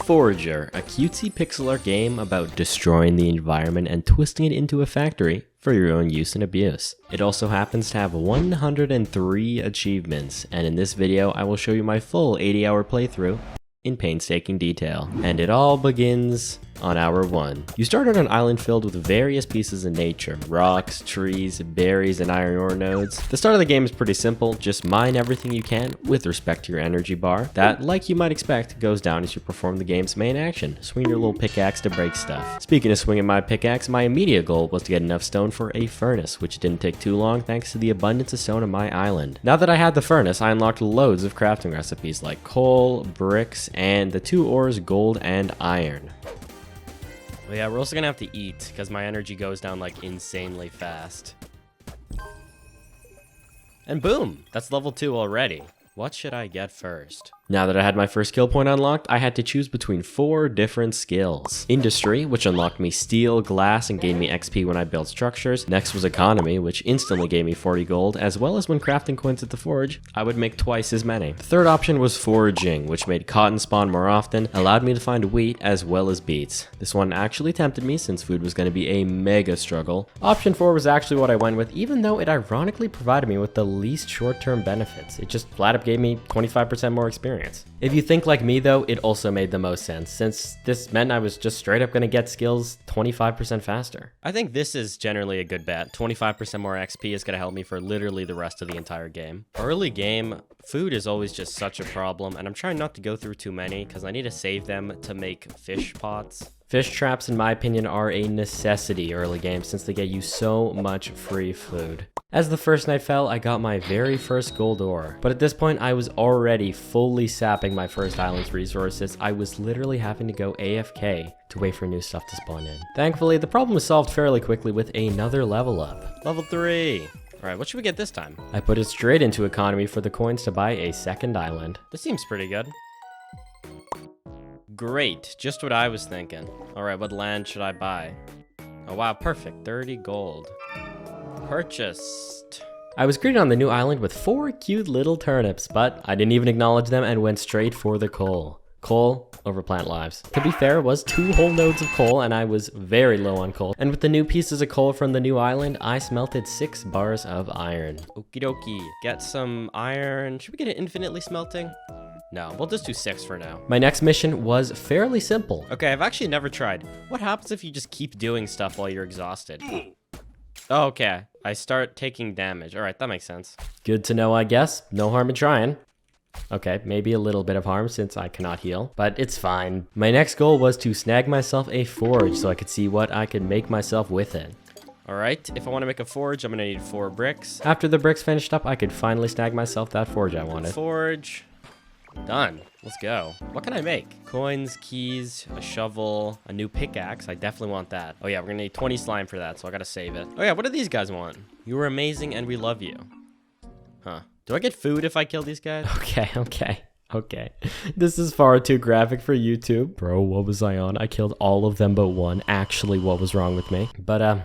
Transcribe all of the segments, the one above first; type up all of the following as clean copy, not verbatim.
Forager, a cutesy pixel art game about destroying the environment and twisting it into a factory for your own use and abuse. It also happens to have 103 achievements, and in this video I will show you my full 80-hour playthrough in painstaking detail. And it all begins on hour 1. You start on an island filled with various pieces of nature, rocks, trees, berries, and iron ore nodes. The start of the game is pretty simple, just mine everything you can with respect to your energy bar. That, like you might expect, goes down as you perform the game's main action, swing your little pickaxe to break stuff. Speaking of swinging my pickaxe, my immediate goal was to get enough stone for a furnace, which didn't take too long thanks to the abundance of stone on my island. Now that I had the furnace, I unlocked loads of crafting recipes like coal, bricks, and the 2 ores, gold and iron. Well, yeah, we're also gonna have to eat because my energy goes down like insanely fast. And boom, that's level 2 already. What should I get first? Now that I had my first skill point unlocked, I had to choose between 4 different skills. Industry, which unlocked me steel, glass, and gave me XP when I built structures. Next was economy, which instantly gave me 40 gold, as well as when crafting coins at the forge, I would make twice as many. The third option was foraging, which made cotton spawn more often, allowed me to find wheat as well as beets. This one actually tempted me since food was going to be a mega struggle. Option 4 was actually what I went with, even though it ironically provided me with the least short-term benefits. It just flat up gave me 25% more experience. If you think like me though, it also made the most sense, since this meant I was just straight up gonna get skills 25% faster. I think this is generally a good bet. 25% more XP is gonna help me for literally the rest of the entire game. Early game, food is always just such a problem, and I'm trying not to go through too many because I need to save them to make fish pots. Fish traps, in my opinion, are a necessity early game since they get you so much free food. As the first night fell, I got my very first gold ore. But at this point, I was already fully sapping my first island's resources. I was literally having to go AFK to wait for new stuff to spawn in. Thankfully, the problem was solved fairly quickly with another level up. Level 3. Alright, what should we get this time? I put it straight into economy for the coins to buy a second island. This seems pretty good. Great, just what I was thinking. Alright, what land should I buy? Oh wow, perfect, 30 gold. Purchased. I was greeted on the new island with 4 cute little turnips, but I didn't even acknowledge them and went straight for the coal. Coal over plant lives. To be fair, it was 2 whole nodes of coal and I was very low on coal. And with the new pieces of coal from the new island, I smelted 6 bars of iron. Okie dokie. Get some iron. Should we get it infinitely smelting? No, we'll just do 6 for now. My next mission was fairly simple. Okay, I've actually never tried. What happens if you just keep doing stuff while you're exhausted? Oh, okay, I start taking damage. All right, that makes sense. Good to know, I guess. No harm in trying. Okay, maybe a little bit of harm since I cannot heal, but it's fine. My next goal was to snag myself a forge so I could see what I could make myself with it. All right, if I want to make a forge, I'm gonna need 4 bricks. After the bricks finished up, I could finally snag myself that forge I wanted. Forge. Done. Let's go. What can I make? Coins, keys, a shovel, a new pickaxe. I definitely want that. Oh yeah, we're gonna need 20 slime for that, so I gotta save it. Oh yeah, what do these guys want? You were amazing and we love you. Huh. Do I get food if I kill these guys? Okay. This is far too graphic for YouTube. Bro, what was I on? I killed all of them but one. Actually, what was wrong with me? But,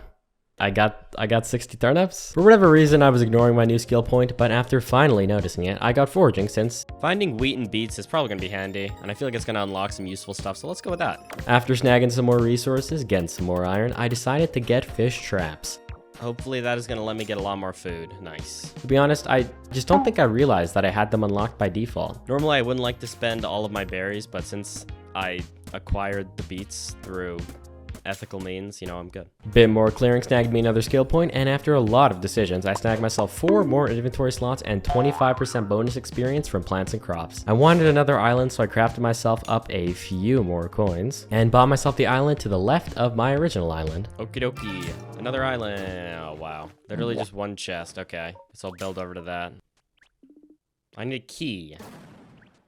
I got 60 turnips. For whatever reason, I was ignoring my new skill point, but after finally noticing it, I got foraging since finding wheat and beets is probably gonna be handy, and I feel like it's gonna unlock some useful stuff, so let's go with that. After snagging some more resources, getting some more iron, I decided to get fish traps. Hopefully that is gonna let me get a lot more food. Nice. To be honest, I just don't think I realized that I had them unlocked by default. Normally I wouldn't like to spend all of my berries, but since I acquired the beets through ethical means, you know, I'm good. Bit more clearing snagged me another skill point, and after a lot of decisions, I snagged myself 4 more inventory slots and 25% bonus experience from plants and crops. I wanted another island, so I crafted myself up a few more coins and bought myself the island to the left of my original island. Okie dokie. Another island. Oh, wow. Literally just 1 chest. Okay. So I'll build over to that. I need a key.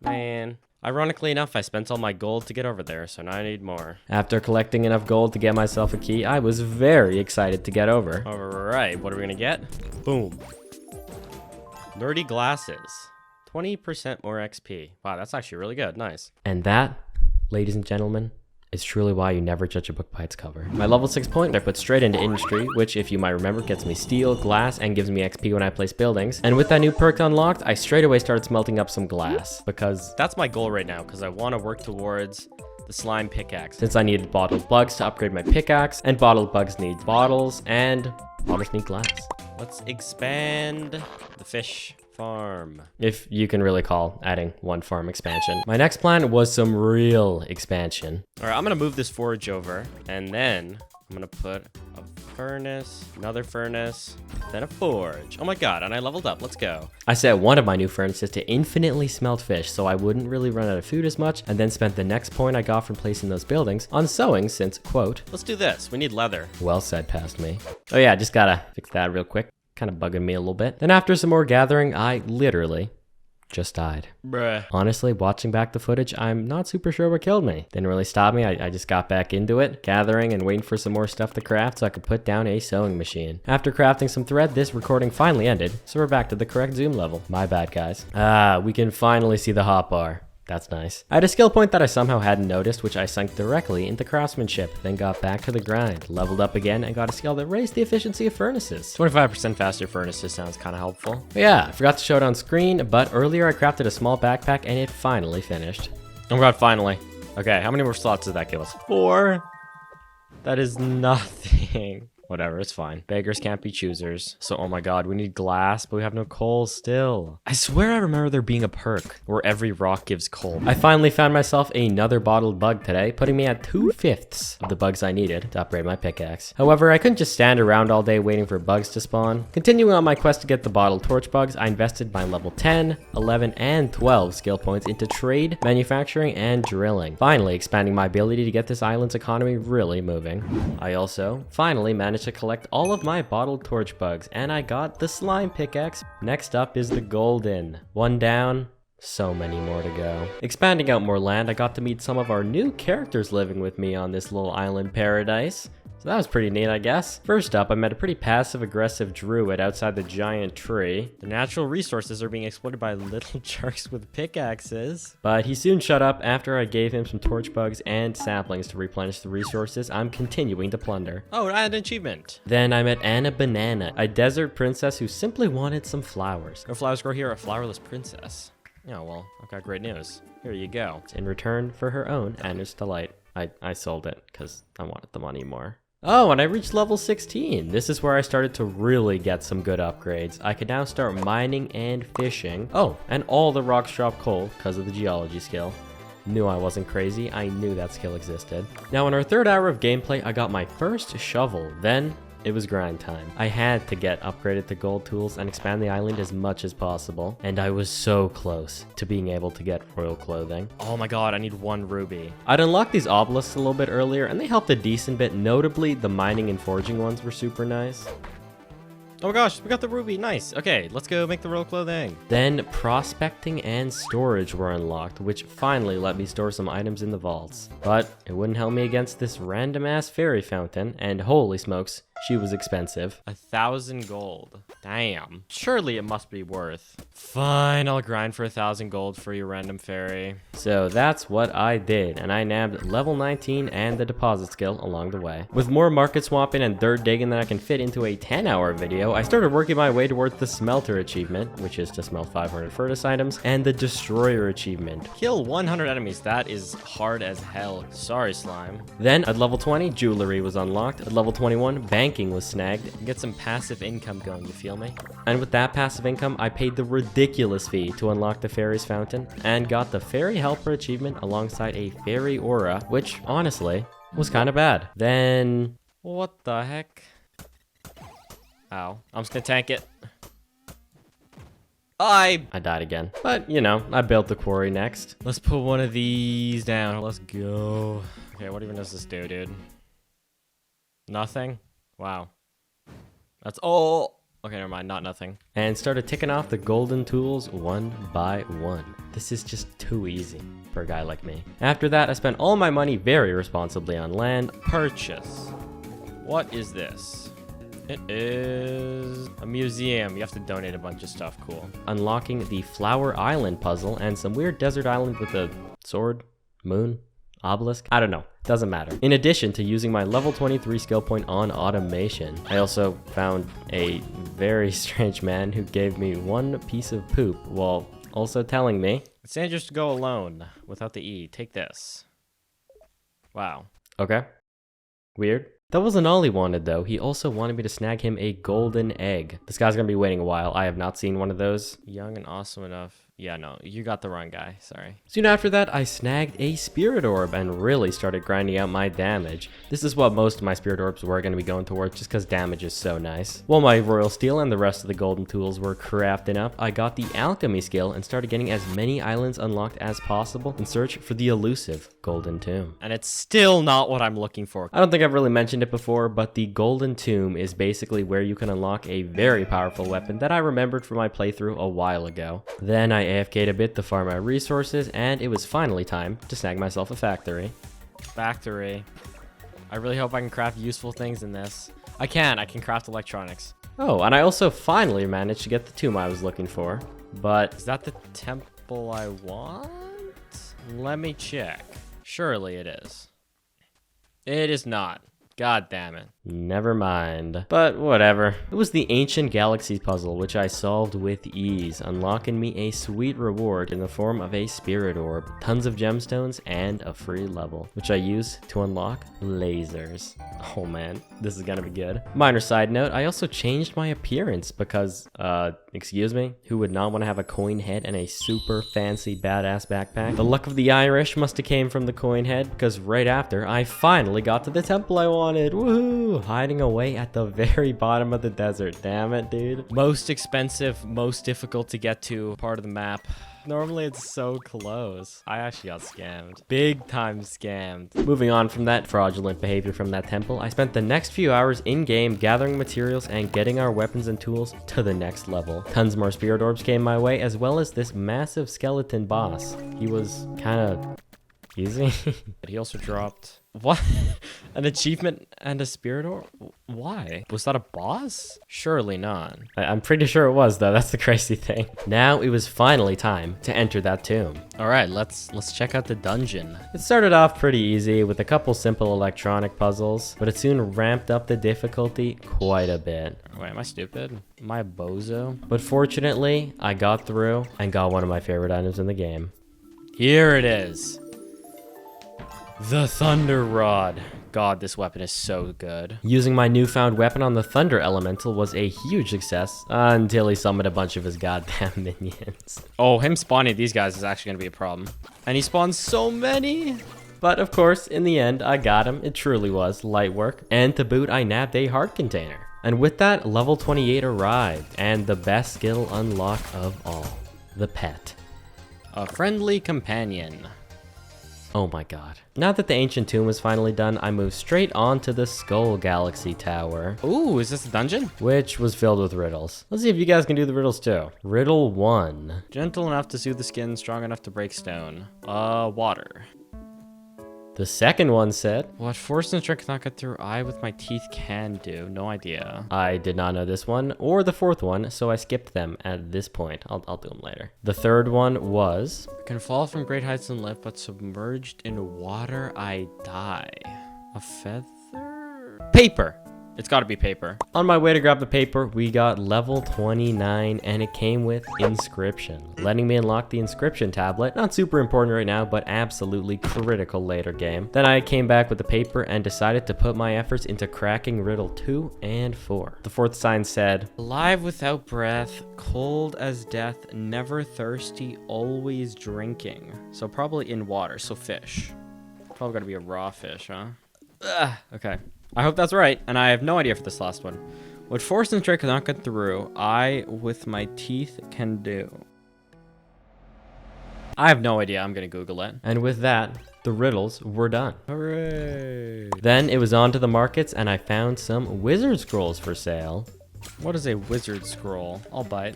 Man. Ironically enough, I spent all my gold to get over there, so now I need more. After collecting enough gold to get myself a key, I was very excited to get over. All right, what are we gonna get? Boom. Nerdy glasses. 20% more XP. Wow, that's actually really good. Nice. And that, ladies and gentlemen, is truly why you never judge a book by its cover. My level 6 point I put straight into industry, which if you might remember gets me steel, glass, and gives me XP when I place buildings. And with that new perk unlocked, I straight away started smelting up some glass because that's my goal right now, because I want to work towards the slime pickaxe, since I needed bottled bugs to upgrade my pickaxe, and bottled bugs need bottles, and bottles need glass. Let's expand the fish farm, if you can really call adding one farm expansion. My next plan was some real expansion. All right, I'm gonna move this forage over, and then I'm gonna put a furnace, another furnace, then a forge. Oh my god, and I leveled up. Let's go. I set one of my new furnaces to infinitely smelt fish so I wouldn't really run out of food as much, and then spent the next point I got from placing those buildings on sewing since, quote, let's do this. We need leather. Well said past me. Oh yeah, just gotta fix that real quick. Kind of bugging me a little bit. Then after some more gathering, I literally just died. Bruh. Honestly, watching back the footage, I'm not super sure what killed me. Didn't really stop me. I just got back into it, gathering and waiting for some more stuff to craft so I could put down a sewing machine. After crafting some thread, this recording finally ended, so we're back to the correct zoom level. My bad, guys. We can finally see the hotbar. That's nice. I had a skill point that I somehow hadn't noticed, which I sunk directly into craftsmanship, then got back to the grind, leveled up again, and got a skill that raised the efficiency of furnaces. 25% faster furnaces sounds kind of helpful. But yeah, I forgot to show it on screen, but earlier I crafted a small backpack and it finally finished. Oh my god, finally. Okay, how many more slots did that give us? 4? That is nothing. Whatever, it's fine. Beggars can't be choosers. So, oh my god, we need glass, but we have no coal still. I swear I remember there being a perk where every rock gives coal. I finally found myself another bottled bug today, putting me at 2/5 of the bugs I needed to upgrade my pickaxe. However, I couldn't just stand around all day waiting for bugs to spawn. Continuing on my quest to get the bottled torch bugs, I invested my level 10, 11, and 12 skill points into trade, manufacturing, and drilling. Finally expanding my ability to get this island's economy really moving. I also finally managed to collect all of my bottled torch bugs, and I got the slime pickaxe. Next up is the golden. One down, so many more to go. Expanding out more land, I got to meet some of our new characters living with me on this little island paradise. So that was pretty neat, I guess. First up, I met a pretty passive-aggressive druid outside the giant tree. The natural resources are being exploited by little jerks with pickaxes. But he soon shut up after I gave him some torch bugs and saplings to replenish the resources I'm continuing to plunder. Oh, I had an achievement. Then I met Anna Banana, a desert princess who simply wanted some flowers. No flowers grow here, a flowerless princess. Oh, well, I've got great news. Here you go. In return for her own Anna's Delight. I sold it because I wanted the money more. Oh, and I reached level 16. This is where I started to really get some good upgrades. I could now start mining and fishing. Oh, and all the rocks drop coal because of the geology skill. Knew I wasn't crazy. I knew that skill existed. Now, in our third hour of gameplay, I got my first shovel. Then it was grind time. I had to get upgraded to gold tools and expand the island as much as possible. And I was so close to being able to get royal clothing. Oh my god, I need 1 ruby. I'd unlocked these obelisks a little bit earlier and they helped a decent bit. Notably, the mining and forging ones were super nice. Oh my gosh, we got the ruby, nice. Okay, let's go make the royal clothing. Then prospecting and storage were unlocked, which finally let me store some items in the vaults. But it wouldn't help me against this random ass fairy fountain, and holy smokes, she was expensive. 1,000 gold. Damn. Surely it must be worth. Fine, I'll grind for 1,000 gold for your random fairy. So that's what I did, and I nabbed level 19 and the deposit skill along the way. With more market swapping and dirt digging than I can fit into a 10-hour video, I started working my way towards the smelter achievement, which is to smelt 500 furnace items, and the destroyer achievement. Kill 100 enemies, that is hard as hell. Sorry, slime. Then at level 20, jewelry was unlocked. At level 21, banking was snagged. Get some passive income going, you feel me? And with that passive income, I paid the ridiculous fee to unlock the fairy's fountain, and got the fairy helper achievement alongside a fairy aura, which honestly was kind of bad. Then what the heck? Ow. I'm just gonna tank it. I died again. But, you know, I built the quarry next. Let's put one of these down. Let's go. Okay, what even does this do, dude? Nothing? Wow. That's all. Okay, never mind. Not nothing. And started ticking off the golden tools one by one. This is just too easy for a guy like me. After that, I spent all my money very responsibly on land. Purchase. What is this? It is a museum. You have to donate a bunch of stuff. Cool. Unlocking the Flower Island puzzle and some weird desert island with a sword, moon, obelisk. I don't know. Doesn't matter. In addition to using my level 23 skill point on automation, I also found a very strange man who gave me 1 piece of poop while also telling me, it's dangerous to go alone without the E. Take this. Wow. Okay. Weird. That wasn't all he wanted, though. He also wanted me to snag him a golden egg. This guy's gonna be waiting a while. I have not seen one of those. Young and awesome enough. Yeah, no, you got the wrong guy. Sorry. Soon after that, I snagged a spirit orb and really started grinding out my damage. This is what most of my spirit orbs were going to be going towards just because damage is so nice. While my royal steel and the rest of the golden tools were crafting up, I got the alchemy skill and started getting as many islands unlocked as possible in search for the elusive golden tomb. And it's still not what I'm looking for. I don't think I've really mentioned it before, but the golden tomb is basically where you can unlock a very powerful weapon that I remembered from my playthrough a while ago. Then I AFK'd a bit to farm my resources, and it was finally time to snag myself a factory. Factory. I really hope I can craft useful things in this. I can craft electronics. Oh, and I also finally managed to get the tomb I was looking for. But is that the temple I want? Let me check. Surely it is. It is not. God damn it. Never mind. But whatever. It was the Ancient Galaxies puzzle, which I solved with ease, unlocking me a sweet reward in the form of a spirit orb, tons of gemstones, and a free level, which I use to unlock lasers. Oh man, this is gonna be good. Minor side note, I also changed my appearance because, excuse me, who would not want to have a coin head and a super fancy badass backpack? The luck of the Irish must have came from the coin head, because right after, I finally got to the temple I wanted. Woohoo! Hiding away at the very bottom of the desert. Damn it, dude. Most expensive, most difficult to get to part of the map. Normally it's so close. I actually got scammed. Big time scammed. Moving on from that fraudulent behavior from that temple, I spent the next few hours in-game gathering materials and getting our weapons and tools to the next level. Tons more spirit orbs came my way, as well as this massive skeleton boss. He was kind of easy. But he also dropped... What? An achievement and a spirit orb? Why? Was that a boss? Surely not. I'm pretty sure it was, though. That's the crazy thing. Now it was finally time to enter that tomb. All right, let's check out the dungeon. It started off pretty easy with a couple simple electronic puzzles, but it soon ramped up the difficulty quite a bit. Wait, am I stupid? Am I a bozo? But fortunately, I got through and got one of my favorite items in the game. Here it is. The Thunder Rod. God, this weapon is so good. Using my newfound weapon on the Thunder Elemental was a huge success until he summoned a bunch of his goddamn minions. Oh, him spawning these guys is actually gonna be a problem. And he spawns so many. But of course, in the end, I got him. It truly was light work. And to boot, I nabbed a heart container. And with that, level 28 arrived. And the best skill unlock of all. The pet. A friendly companion. Oh my god. Now that the ancient tomb was finally done, I moved straight on to the Skull Galaxy Tower. Ooh, is this a dungeon? Which was filled with riddles. Let's see if you guys can do the riddles too. Riddle 1. Gentle enough to soothe the skin, strong enough to break stone. Water. The second one said, what force and strength cannot get through, I with my teeth can do. No idea. I did not know this one or the fourth one, so I skipped them at this point. I'll do them later. The third one was, can fall from great heights and live, but submerged in water, I die. A feather? Paper. It's gotta be paper. On my way to grab the paper, we got level 29 and it came with inscription, letting me unlock the inscription tablet. Not super important right now, but absolutely critical later game. Then I came back with the paper and decided to put my efforts into cracking riddle 2 and 4. The fourth sign said, alive without breath, cold as death, never thirsty, always drinking. So probably in water, so fish. Probably gotta be a raw fish, huh? Ugh, okay. I hope that's right, and I have no idea for this last one. What force and strength cannot get through, I with my teeth can do. I have no idea. I'm gonna Google it. And with that, the riddles were done. Hooray! Then it was on to the markets, and I found some wizard scrolls for sale. What is a wizard scroll? I'll bite.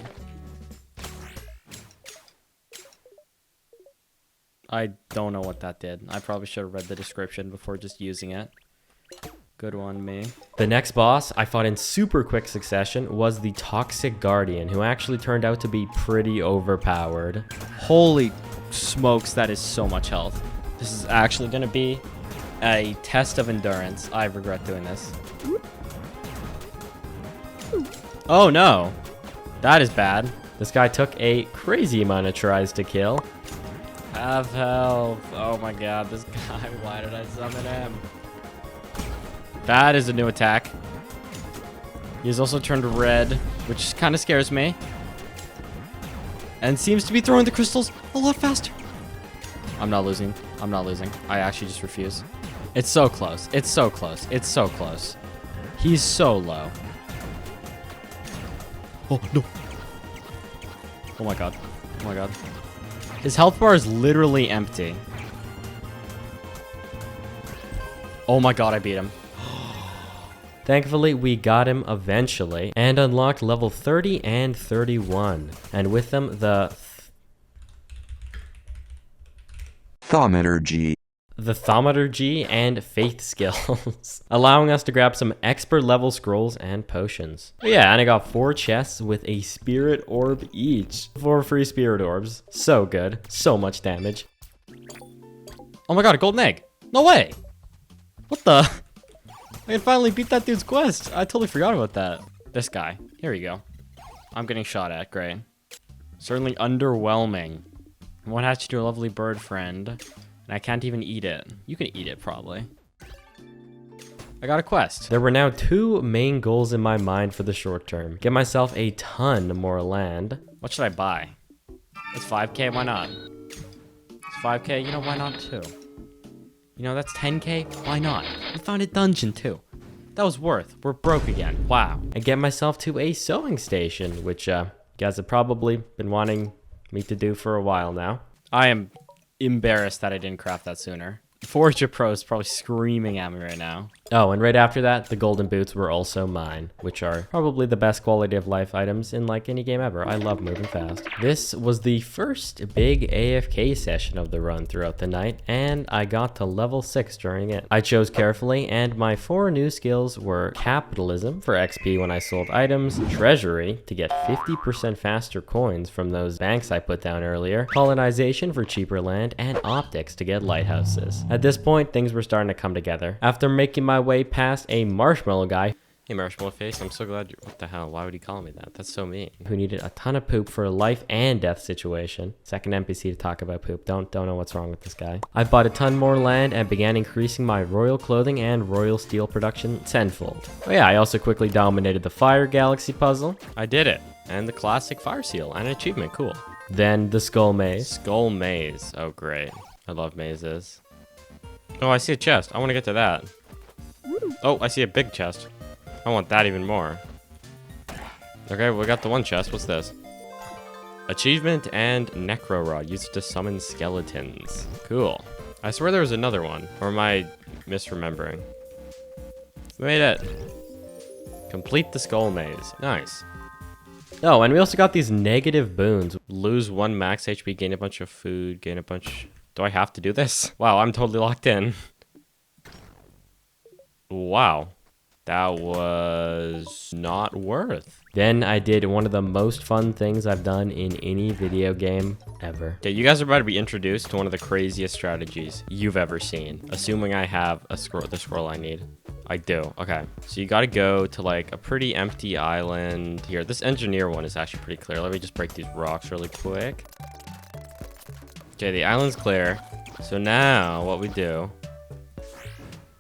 I don't know what that did. I probably should have read the description before just using it. Good one, me. The next boss I fought in super quick succession was the Toxic Guardian, who actually turned out to be pretty overpowered. Holy smokes, that is so much health. This is actually gonna be a test of endurance. I regret doing this. Oh no, that is bad. This guy took a crazy amount of tries to kill. Have health. Oh my god, this guy. Why did I summon him? That is a new attack. He's also turned red, which kind of scares me. And seems to be throwing the crystals a lot faster. I'm not losing. I'm not losing. I actually just refuse. It's so close. It's so close. It's so close. He's so low. Oh, no. Oh my god. Oh my god. His health bar is literally empty. Oh my god, I beat him. Thankfully, we got him eventually and unlocked level 30 and 31. And with them, the Thaumaturgy. the Thaumaturgy and Faith skills, allowing us to grab some expert level scrolls and potions. But yeah, and I got 4 chests with a spirit orb each. 4 free spirit orbs. So good. So much damage. Oh my god, a golden egg. No way. What the? I can finally beat that dude's quest. I totally forgot about that. This guy. Here we go. I'm getting shot at. Great. Certainly underwhelming. One hatched to a lovely bird friend. And I can't even eat it. You can eat it, probably. I got a quest. There were now 2 main goals in my mind for the short term. Get myself a ton more land. What should I buy? It's 5k, why not? It's 5k, you know, why not too? You know, that's 10k, why not? We found a dungeon too. That was worth. We're broke again. Wow. I get myself to a sewing station, which you guys have probably been wanting me to do for a while now. I am embarrassed that I didn't craft that sooner. Forager Pro is probably screaming at me right now. Oh, and right after that, the golden boots were also mine, which are probably the best quality of life items in like any game ever. I love moving fast. This was the first big AFK session of the run throughout the night, and I got to level 6 during it. I chose carefully, and my 4 new skills were capitalism for XP when I sold items, treasury to get 50% faster coins from those banks I put down earlier, colonization for cheaper land, and optics to get lighthouses. At this point, things were starting to come together. After making my way past a marshmallow guy, hey marshmallow face, I'm so glad what the hell, why would he call me that? That's so mean. Who needed a ton of poop for a life and death situation. Second NPC to talk about poop. Don't know what's wrong with this guy. I bought a ton more land and began increasing my royal clothing and royal steel production tenfold. Oh yeah, I also quickly dominated the fire galaxy puzzle. I did it. And the classic fire seal and an achievement, cool. Then the skull maze. Skull maze, oh great. I love mazes. Oh, I see a chest. I want to get to that. Oh, I see a big chest. I want that even more. Okay, we got the one chest. What's this? Achievement and Necro Rod used to summon skeletons. Cool. I swear there was another one. Or am I misremembering? We made it. Complete the skull maze. Nice. Oh, and we also got these negative boons. Lose 1 max HP, gain a bunch of food, gain a bunch... Do I have to do this? Wow, I'm totally locked in. Wow. That was not worth. Then I did one of the most fun things I've done in any video game ever. Okay, you guys are about to be introduced to one of the craziest strategies you've ever seen. Assuming I have the scroll I need. I do. Okay, so you gotta go to like a pretty empty island. Here, this engineer one is actually pretty clear. Let me just break these rocks really quick. Okay, the island's clear. So now what we do,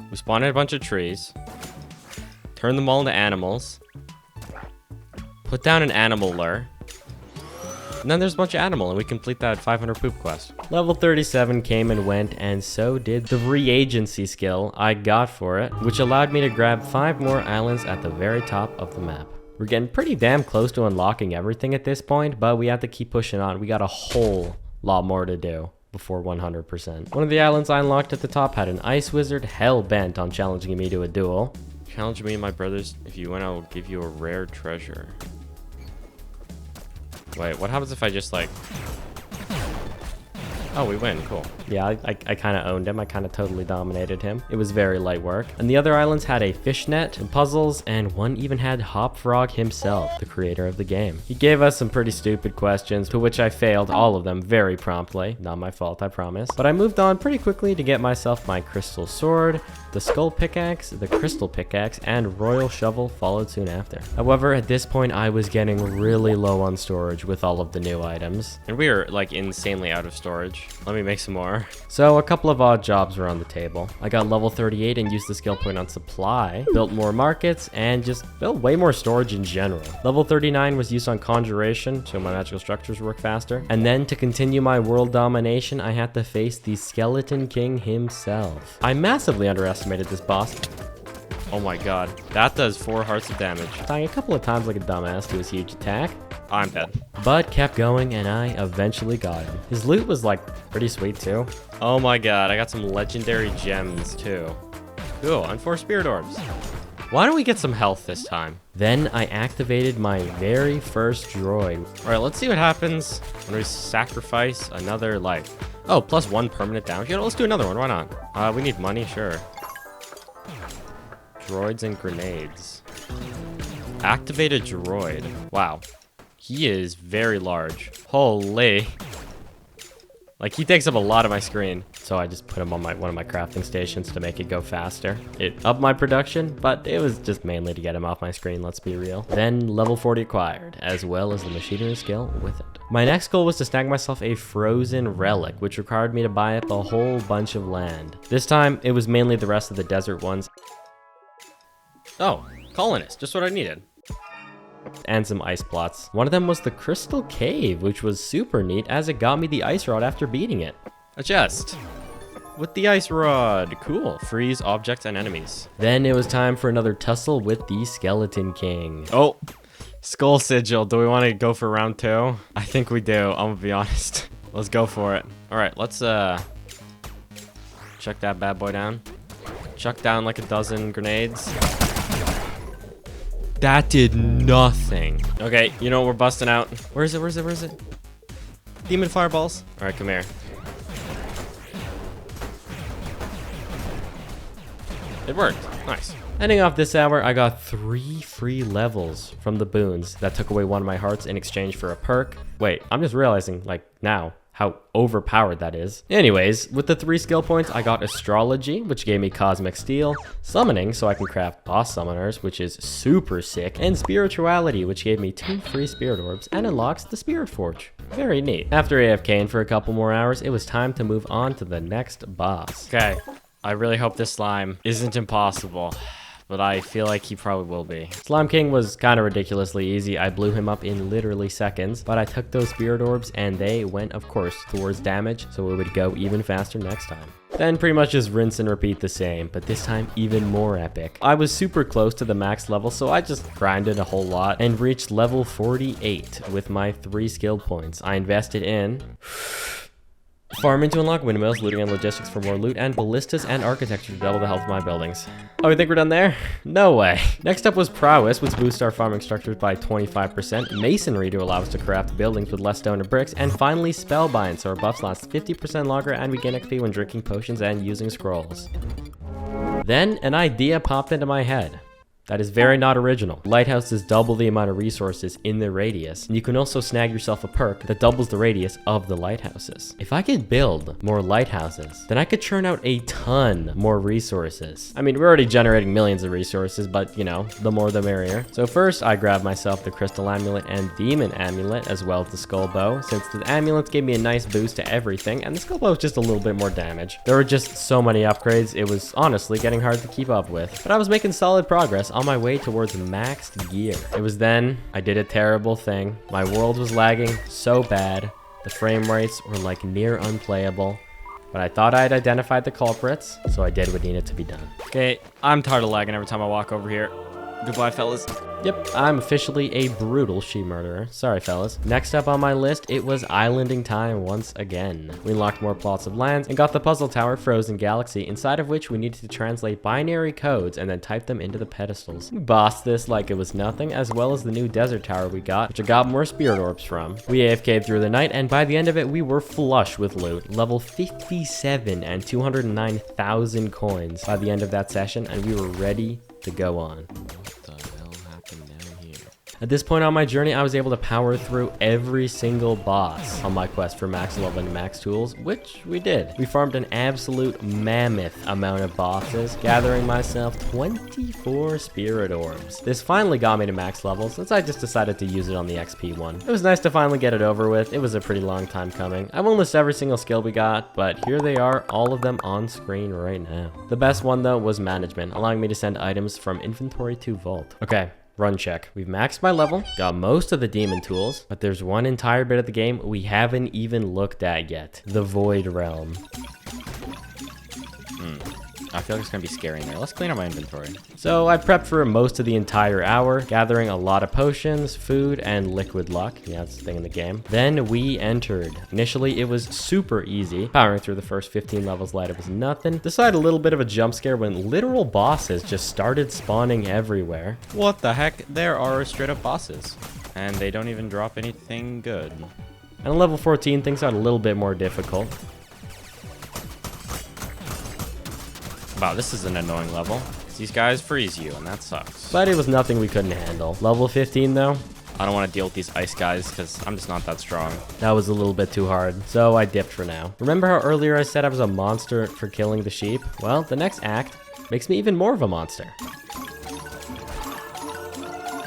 we spawn in a bunch of trees, turn them all into animals, put down an animal lure, and then there's a bunch of animal and we complete that 500 poop quest. Level 37 came and went, and so did the reagency skill I got for it, which allowed me to grab 5 more islands at the very top of the map. We're getting pretty damn close to unlocking everything at this point, but we have to keep pushing on. We got a whole lot more to do before 100%. One of the islands I unlocked at the top had an ice wizard hell-bent on challenging me to a duel. Challenge me and my brothers. If you win, I will give you a rare treasure. Wait, what happens if I just like... Oh, we win. Cool. Yeah, I kind of owned him. I kind of totally dominated him. It was very light work. And the other islands had a fishnet and puzzles, and one even had Hop Frog himself, the creator of the game. He gave us some pretty stupid questions, to which I failed all of them very promptly. Not my fault, I promise. But I moved on pretty quickly to get myself my crystal sword, the skull pickaxe, the crystal pickaxe, and royal shovel followed soon after. However, at this point, I was getting really low on storage with all of the new items. And we were like insanely out of storage. damage. Let me make some more. So a couple of odd jobs were on the table. I got level 38 and used the skill point on supply, built more markets, and just built way more storage in general. Level 39 was used on conjuration, so my magical structures work faster. And then to continue my world domination, I had to face the Skeleton King himself. I massively underestimated this boss. Oh my god, that does 4 hearts of damage. Dying a couple of times like a dumbass to his huge attack. I'm dead. But kept going and I eventually got him. His loot was like pretty sweet too. Oh my god, I got some legendary gems too. Cool, and 4 spirit orbs. Why don't we get some health this time? Then I activated my very first droid. All right, let's see what happens when we sacrifice another life. Oh, plus 1 permanent damage. You know, let's do another one, why not? We need money, sure. Droids and grenades. Activate a droid. Wow. He is very large. Holy. Like, he takes up a lot of my screen. So I just put him on one of my crafting stations to make it go faster. It upped my production, but it was just mainly to get him off my screen, let's be real. Then level 40 acquired, as well as the machinery skill with it. My next goal was to snag myself a frozen relic, which required me to buy up a whole bunch of land. This time, it was mainly the rest of the desert ones. Oh, colonist, just what I needed. And some ice plots. One of them was the Crystal Cave, which was super neat as it got me the ice rod after beating it. A chest with the ice rod. Cool. Freeze objects and enemies. Then it was time for another tussle with the Skeleton King. Oh, Skull Sigil. Do we want to go for round 2? I think we do. I'm gonna be honest. Let's go for it. All right, let's chuck that bad boy down. Chuck down like a dozen grenades. That did nothing. Okay, you know what, we're busting out. Where is it? Where is it? Where is it? Demon fireballs. All right, come here. It worked. Nice. Ending off this hour, I got 3 free levels from the boons that took away 1 of my hearts in exchange for a perk. Wait, I'm just realizing, like, now, how overpowered that is. Anyways, with the 3 skill points, I got Astrology, which gave me Cosmic Steel, Summoning, so I can craft Boss Summoners, which is super sick, and Spirituality, which gave me 2 free Spirit Orbs and unlocks the Spirit Forge. Very neat. After AFKing for a couple more hours, it was time to move on to the next boss. Okay, I really hope this slime isn't impossible, but I feel like he probably will be. Slime King was kind of ridiculously easy. I blew him up in literally seconds, but I took those Spirit Orbs and they went, of course, towards damage, so it would go even faster next time. Then pretty much just rinse and repeat the same, but this time even more epic. I was super close to the max level, so I just grinded a whole lot and reached level 48 with my 3 skill points. I invested in farming to unlock windmills, looting and logistics for more loot, and ballistas and architecture to double the health of my buildings. Oh, you think we're done there? No way. Next up was prowess, which boosts our farming structures by 25%, masonry to allow us to craft buildings with less stone and bricks, and finally spellbind, so our buffs last 50% longer and we gain XP when drinking potions and using scrolls. Then an idea popped into my head. That is very not original. Lighthouses double the amount of resources in their radius, and you can also snag yourself a perk that doubles the radius of the lighthouses. If I could build more lighthouses, then I could churn out a ton more resources. I mean, we're already generating millions of resources, but you know, the more the merrier. So first, I grabbed myself the Crystal Amulet and Demon Amulet, as well as the Skull Bow, since the amulets gave me a nice boost to everything, and the Skull Bow was just a little bit more damage. There were just so many upgrades, it was honestly getting hard to keep up with. But I was making solid progress on my way towards maxed gear. It was then I did a terrible thing. My world was lagging so bad. The frame rates were like near unplayable. But I thought I had identified the culprits, so I did what needed to be done. Okay, I'm tired of lagging every time I walk over here. Goodbye, fellas. Yep, I'm officially a brutal she-murderer. Sorry, fellas. Next up on my list, it was islanding time once again. We unlocked more plots of land and got the puzzle tower Frozen Galaxy, inside of which we needed to translate binary codes and then type them into the pedestals. We bossed this like it was nothing, as well as the new desert tower we got, which I got more spirit orbs from. We AFK'd through the night, and by the end of it, we were flush with loot. Level 57 and 209,000 coins by the end of that session, and we were ready to go on. At this point on my journey, I was able to power through every single boss on my quest for max level and max tools, which we did. We farmed an absolute mammoth amount of bosses, gathering myself 24 spirit orbs. This finally got me to max level since I just decided to use it on the XP one. It was nice to finally get it over with. It was a pretty long time coming. I won't list every single skill we got, but here they are, all of them on screen right now. The best one though was management, allowing me to send items from inventory to vault. Okay. Run check. We've maxed my level, got most of the demon tools, but there's one entire bit of the game we haven't even looked at yet. The Void Realm. I feel like it's gonna be scary in there. Let's clean up my inventory. So I prepped for most of the entire hour, gathering a lot of potions, food, and liquid luck. Yeah, that's the thing in the game. Then we entered. Initially, it was super easy. Powering through the first 15 levels light, it was nothing. Decided a little bit of a jump scare when literal bosses just started spawning everywhere. What the heck? There are straight up bosses. And they don't even drop anything good. And on level 14, things got a little bit more difficult. Wow, this is an annoying level. These guys freeze you, and that sucks. But it was nothing we couldn't handle. Level 15 though, I don't want to deal with these ice guys because I'm just not that strong. that was a little bit too hard, so I dipped for now. Remember how earlier I said I was a monster for killing the sheep? Well, the next act makes me even more of a monster.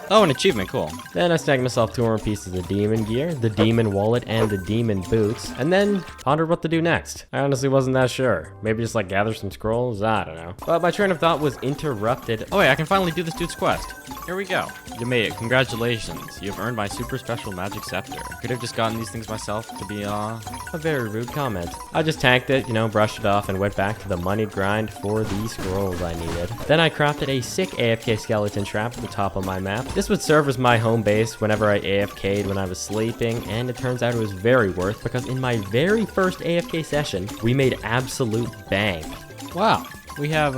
Oh, an achievement, cool. Then I snagged myself 2 more pieces of demon gear, the demon wallet, and the demon boots, and then pondered what to do next. I honestly wasn't that sure. Maybe just like gather some scrolls? I don't know. But my train of thought was interrupted. Oh wait, I can finally do this dude's quest. Here we go. You made it. Congratulations. You've earned my super special magic scepter. Could have just gotten these things myself to be, A very rude comment. I just tanked it, brushed it off, and went back to the money grind for the scrolls I needed. Then I crafted a sick AFK skeleton trap at the top of my map. This would serve as my home base whenever I AFK'd when I was sleeping, and it turns out it was very worth because in my very first AFK session, we made absolute bank. Wow. We have,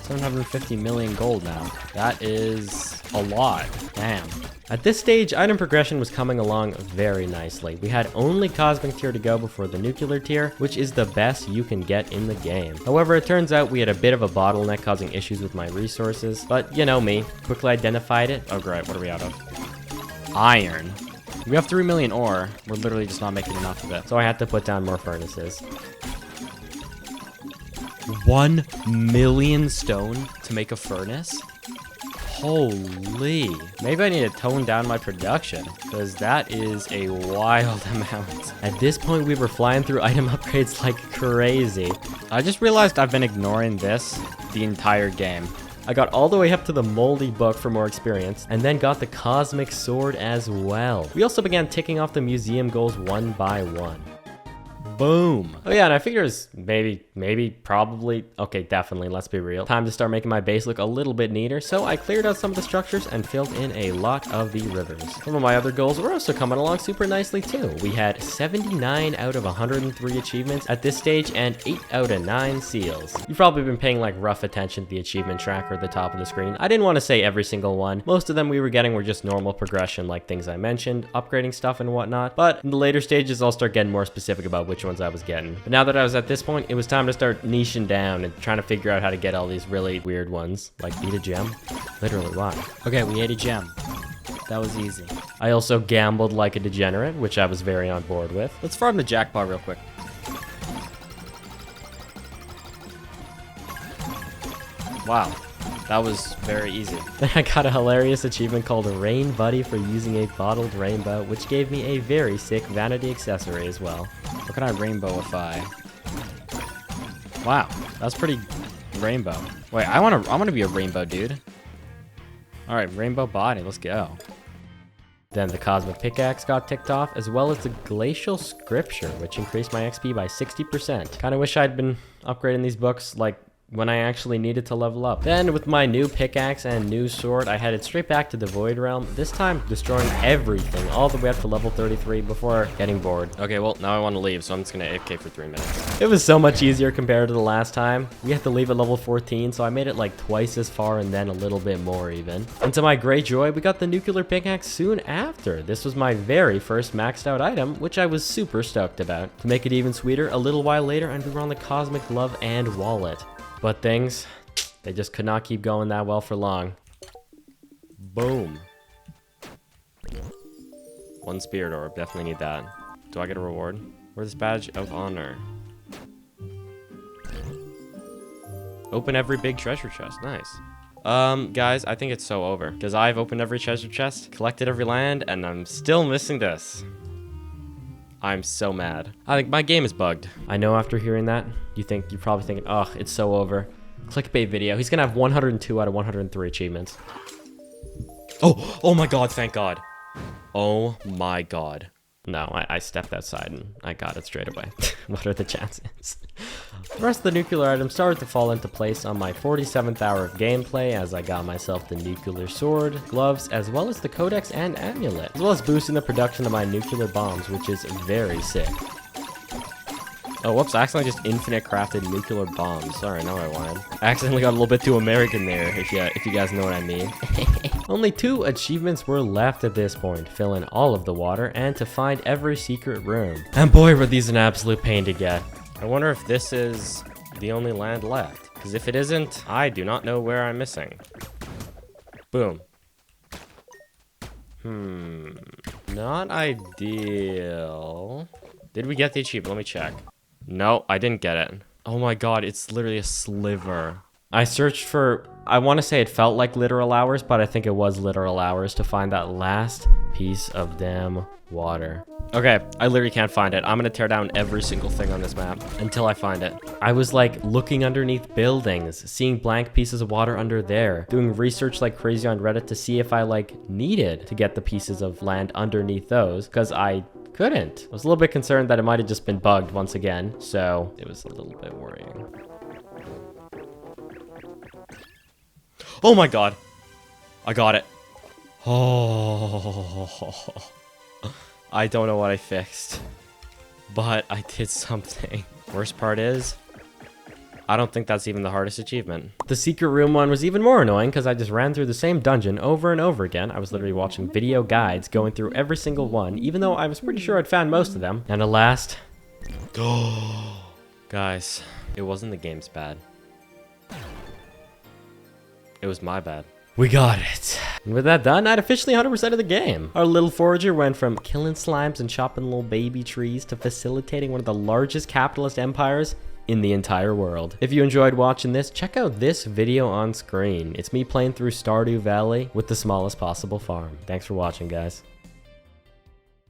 750 million gold now. That is a lot. Damn. At this stage, item progression was coming along very nicely. We had only Cosmic tier to go before the Nuclear tier, which is the best you can get in the game. However, it turns out we had a bit of a bottleneck causing issues with my resources, but you know me, quickly identified it. Oh great, what are we out of? Iron. We have 3 million ore. We're literally just not making enough of it. So I had to put down more furnaces. 1 million stone to make a furnace? Holy. Maybe I need to tone down my production, because that is a wild amount. At this point, we were flying through item upgrades like crazy. I just realized I've been ignoring this the entire game. I got all the way up to the moldy book for more experience, and then got the cosmic sword as well. We also began ticking off the museum goals one by one. Boom. Oh yeah, and I figure it's probably, okay, definitely, let's be real. Time to start making my base look a little bit neater, so I cleared out some of the structures and filled in a lot of the rivers. Some of my other goals were also coming along super nicely too. We had 79 out of 103 achievements at this stage and 8 out of 9 seals. You've probably been paying like rough attention to the achievement tracker at the top of the screen. I didn't want to say every single one. Most of them we were getting were just normal progression, like things I mentioned, upgrading stuff and whatnot, but in the later stages I'll start getting more specific about which ones I was getting. But now that I was at this point, it was time to start niching down and trying to figure out how to get all these really weird ones. Like eat a gem? Literally, why? Okay, we ate a gem. That was easy. I also gambled like a degenerate, which I was very on board with. Let's farm the jackpot real quick. Wow, that was very easy. Then I got a hilarious achievement called Rain Buddy for using a bottled rainbow, which gave me a very sick vanity accessory as well. What can I rainbowify? Wow, that's pretty rainbow. Wait, I wanna be a rainbow dude. All right, rainbow body, let's go. Then the Cosmic Pickaxe got ticked off, as well as the Glacial Scripture, which increased my XP by 60%. Kinda wish I'd been upgrading these books like when I actually needed to level up. Then with my new pickaxe and new sword, I headed straight back to the Void Realm, this time destroying everything all the way up to level 33 before getting bored. Okay, well, now I want to leave, so I'm just gonna AFK for 3 minutes. It was so much easier compared to the last time. We had to leave at level 14, so I made it like twice as far and then a little bit more even. And to my great joy, we got the Nuclear Pickaxe soon after. This was my very first maxed out item, which I was super stoked about. To make it even sweeter, a little while later, and we were on the Cosmic Glove and Wallet. But things, they just could not keep going that well for long. Boom. 1 spirit orb. Definitely need that. Do I get a reward? Where's badge of honor? Open every big treasure chest. Nice. Guys, I think it's so over. Because I've opened every treasure chest, collected every land, and I'm still missing this. I'm so mad. I think my game is bugged. I know after hearing that, you're probably thinking, ugh, it's so over. Clickbait video. He's gonna have 102 out of 103 achievements. Oh my god, thank god. Oh my god. No, I stepped outside and I got it straight away. What are the chances? The rest of the nuclear items started to fall into place on my 47th hour of gameplay as I got myself the nuclear sword, gloves, as well as the codex and amulet, as well as boosting the production of my nuclear bombs, which is very sick. Oh, whoops, I accidentally just infinite crafted nuclear bombs. Sorry, now I won. I accidentally got a little bit too American there, if you guys know what I mean. Only 2 achievements were left at this point, fill in all of the water and to find every secret room. And boy, were these an absolute pain to get. I wonder if this is the only land left. Because if it isn't, I do not know where I'm missing. Boom. Not ideal. Did we get the achievement? Let me check. No, I didn't get it. Oh my god, it's literally a sliver. I searched for, I want to say it felt like literal hours, but I think it was literal hours to find that last piece of damn water. Okay, I literally can't find it. I'm gonna tear down every single thing on this map until I find it. I was like looking underneath buildings, seeing blank pieces of water under there, doing research like crazy on Reddit to see if I like needed to get the pieces of land underneath those, because I couldn't. I was a little bit concerned that it might have just been bugged once again, so it was a little bit worrying. Oh my god. I got it. Oh. I don't know what I fixed, but I did something. Worst part is, I don't think that's even the hardest achievement. The secret room one was even more annoying because I just ran through the same dungeon over and over again. I was literally watching video guides going through every single one, even though I was pretty sure I'd found most of them. And at last... Guys, it wasn't the game's bad. It was my bad. We got it. And with that done, I'd officially 100% of the game. Our little forager went from killing slimes and chopping little baby trees to facilitating one of the largest capitalist empires in the entire world. If you enjoyed watching this, check out this video on screen. It's me playing through Stardew Valley with the smallest possible farm. Thanks for watching, guys.